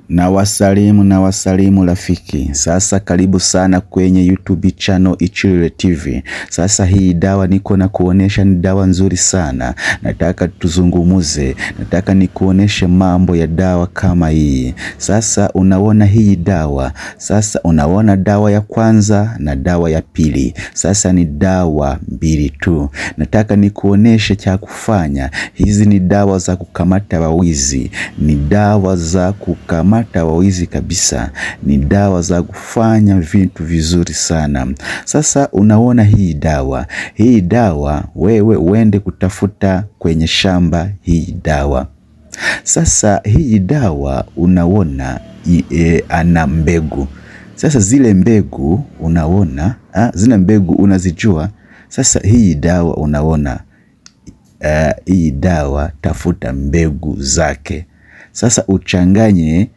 Na wasalimu rafiki. Sasa karibu sana kwenye YouTube channel Ichilile TV. Sasa hii dawa niko na kuonesha ni dawa nzuri sana. Nataka tuzungumuze. Nataka nikuoneshe mambo ya dawa kama hii. Sasa unaona hii dawa. Sasa unaona dawa ya kwanza na dawa ya pili. Sasa ni dawa mbili tu. Nataka nikuoneshe cha kufanya. Hizi ni dawa za kukamata wawizi. Ni dawa za kukamata wawizi kabisa. Ni dawa za kufanya vitu vizuri sana. Sasa unaona hii dawa. Hii dawa wewe uende kutafuta kwenye shamba hii dawa. Sasa hii dawa unaona ana mbegu. Sasa zile mbegu unaona, zile mbegu unazijua. Sasa hii dawa unaona, hii dawa tafuta mbegu zake. Sasa uchanganye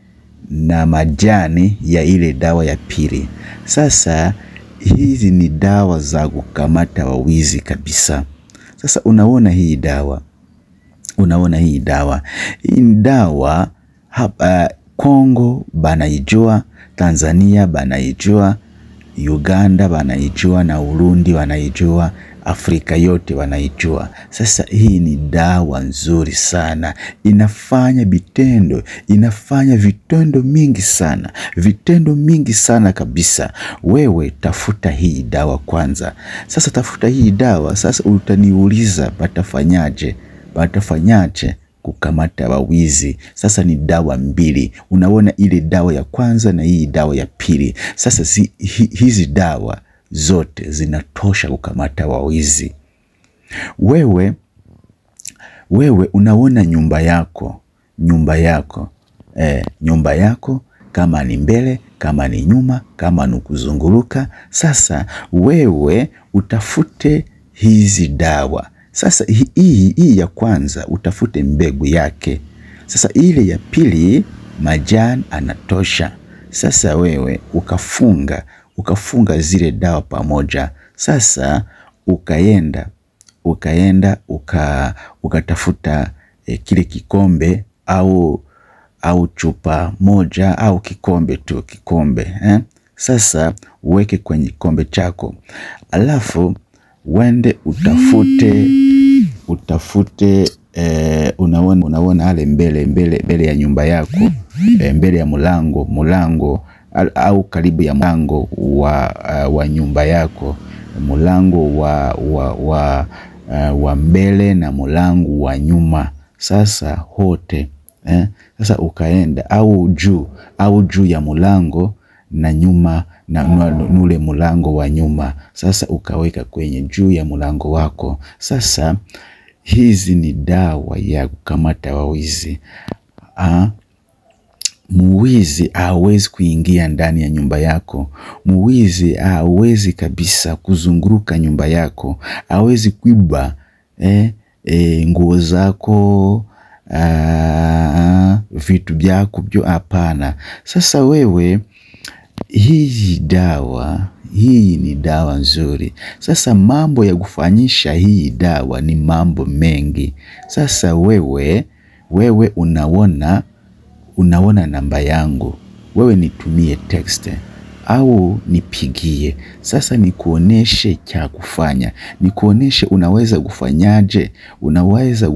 na majani ya ile dawa ya pili. Sasa hizi ni dawa za kukamata wawizi kabisa. Sasa unaona hii dawa. Unaona hii dawa. Hii dawa hapa Kongo banaijua, Tanzania banaijua, Uganda banaijua na Burundi banaijua, Afrika yote wanaijua. Sasa hii ni dawa nzuri sana. Inafanya vitendo, inafanya vitendo mingi sana. Vitendo mingi sana kabisa. Wewe tafuta hii dawa kwanza. Sasa tafuta hii dawa. Sasa utaniuliza batafanyaje? Batafanyaje kukamata wawizi? Sasa ni dawa mbili. Unaona ile dawa ya kwanza na hii dawa ya pili. Sasa hizi dawa zote zinatosha kukamata wawizi. Wewe unaona nyumba yako. Nyumba yako kama ni mbele, kama ni nyuma, kama ni kuzunguruka. Sasa wewe utafute hizi dawa. Sasa hii ya kwanza utafute mbegu yake. Sasa ile ya pili majani anatosha. Sasa wewe ukafunga zile dawa pamoja. Sasa ukatafuta kile kikombe au chupa moja au kikombe tu, kikombe. Sasa uweke kwenye kikombe chako. Alafu wende utafute unaona ale mbele ya nyumba yako, mbele ya mulango au karibu ya mlango wa nyumba yako, mulango wa mbele na mulango wa nyuma. Sasa hote sasa ukaenda au juu ya mulango na nyuma na nule mulango wa nyuma. Sasa ukaweka kwenye juu ya mulango wako. Sasa hizi ni dawa ya kukamata wawizi. Muwizi hawezi kuingia ndani ya nyumba yako. Muwizi hawezi kabisa kuzunguruka nyumba yako. Hawezi kuiba nguo zako, vitu vyako byo, hapana. Sasa wewe hii ni dawa nzuri. Sasa mambo ya kufanyisha hii dawa ni mambo mengi. Sasa wewe unaona namba yangu. Wewe nitumie text au nipigie. Sasa nikuoneshe cha kufanya. Nikuoneshe unaweza kufanyaje. Unaweza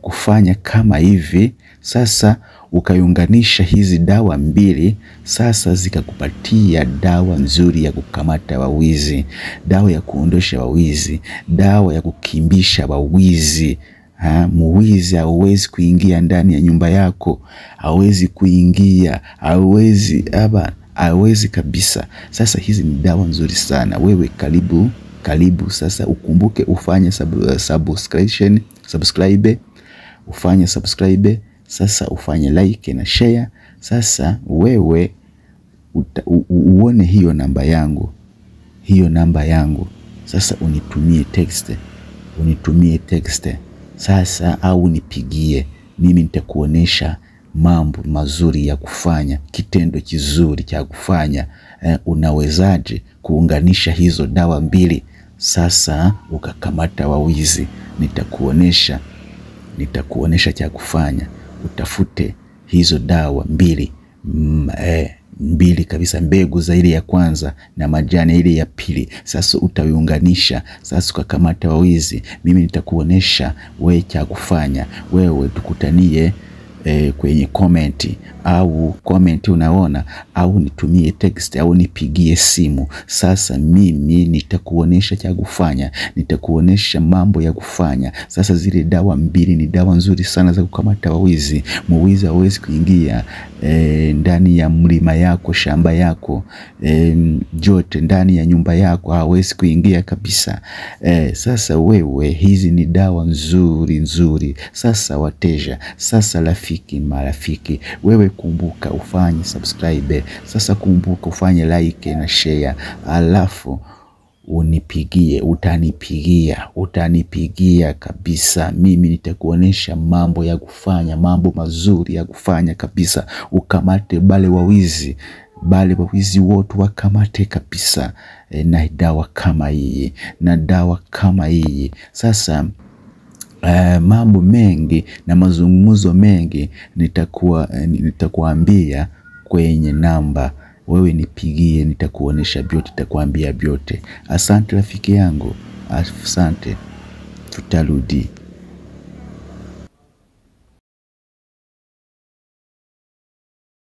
kufanya kama hivi. Sasa ukaiunganisha hizi dawa mbili. Sasa zikakupatia dawa nzuri ya kukamata wawizi. Dawa ya kuondosha wawizi. Dawa ya kukimbisha wawizi. Muwizi hawezi kuingia ndani ya nyumba yako. Hawezi kuingia. Hawezi kabisa. Sasa hizi ni dawa nzuri sana. Wewe karibu. Sasa ukumbuke ufanye subscribe. Ufanye subscribe. Sasa ufanye like na share. Sasa wewe uone hiyo namba yangu. Sasa unitumie text. Sasa au nipigie. Mimi nitakuonesha mambo mazuri ya kufanya, kitendo kizuri cha kufanya. Unawezaje kuunganisha hizo dawa mbili sasa ukakamata wawizi. Nitakuonesha cha kufanya. Utafute hizo dawa mbili, mbili kabisa, mbegu za ile ya kwanza na majani ile ya pili. Sasa utaviunganisha, sasa ukakamata wawizi. Mimi nitakuonesha wewe cha kufanya. Wewe tukutanie kwenye comment, au comment unaona, au nitumie text, au nipigie simu. Sasa mimi nitakuonesha cha kufanya, nitakuonesha mambo ya kufanya. Sasa zile dawa mbili ni dawa nzuri sana za kukamata wawizi. Mwizi hawezi kuingia ndani ya mlima yako, shamba yako, jote ndani ya nyumba yako hawezi kuingia kabisa. Sasa wewe, hizi ni dawa nzuri. Sasa wateja, sasa rafiki, marafiki, wewe kumbuka ufanye subscribe. Sasa kumbuka ufanye like na share, alafu unipigie, utanipigia kabisa. Mimi nitakuonesha mambo ya kufanya, mambo mazuri ya kufanya kabisa. Ukamate bale wawizi wote, wakamate kabisa, na dawa kama hii, Sasa mambo mengi na mazungumzo mengi nitakuambia kwenye namba. Wewe nipigie, nitakuonesha vyote, nitakuambia vyote. Asante rafiki yangu, asante, tutarudi.